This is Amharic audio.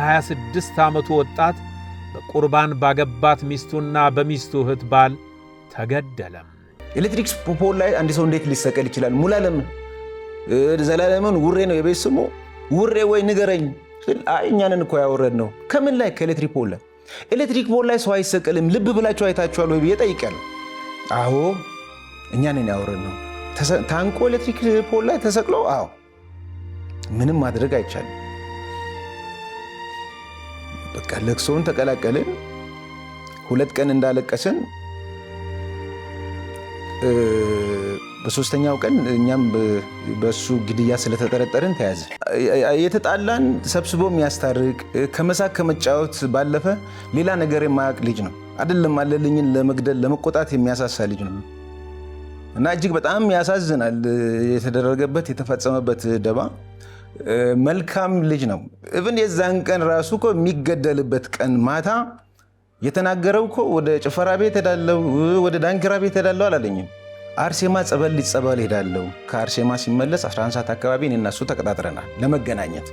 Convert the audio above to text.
የ26 ዓመቱ ወጣት በቁርባን ባገባት ሚስቱና በሚስቱ እህት ባል ተገደለ። ኤሌክትሪክ ፖል ላይ አንድ ሰው እንዴት ሊሰቀል ይችላል? ሙሉዓለምን ዘላለምን ውሬ ነው የቤት ስሙ። ውሬ ወይ ንገረኝ። አይ እኛንን እኮ ያወረድነው ከምን ላይ? ከኤሌክትሪክ ፖል ላይ። ኤሌክትሪክ ፖል ላይ ሰው አይሰቀልም። ልብ ብላችሁ አይታችኋል ወይ ብዬ ጠይቄያለሁ። አዎ እኛንን ያወረድነው። ታንቆ ኤሌክትሪክ ፖል ላይ ተሰቅሎ፣ አዎ ምንም ማድረግ አይቻልም። በቃ ለቅሶውን ተቀላቀልን። 2 ቀን እንዳለቀስን በሶስተኛው ቀን እኛም በሱ ግድያ ስለተጠረጠርን ተያዘ። የተጣላን ሰብስቦ የሚያስታርቅ ከመሳቅ ከመጫወት ባለፈ ሌላ ነገር የማያውቅ ልጅ ነው። አይደለም አለልኝን ለመግደል ለመቆጣት የሚያሳሳ ልጅ ነው እና እጅግ በጣም ያሳዝናል። የተደረገበት የተፈጸመበት ደባ መልካም ልጅ ነው። እብን የዛን ቀን ራሱ እኮ የሚገደልበት ቀን ማታ የተናገረው እኮ ወደ ጭፈራ ቤት ሄዳለሁ፣ ወደ ዳንኪራ ቤት ሄዳለሁ አላለኝም። አርሴማ ጸበል ሊጸበል ሄዳለሁ። ከአርሴማ ሲመለስ 11 ሰዓት አካባቢ እኔና እሱ ተቀጣጥረናል ለመገናኘት።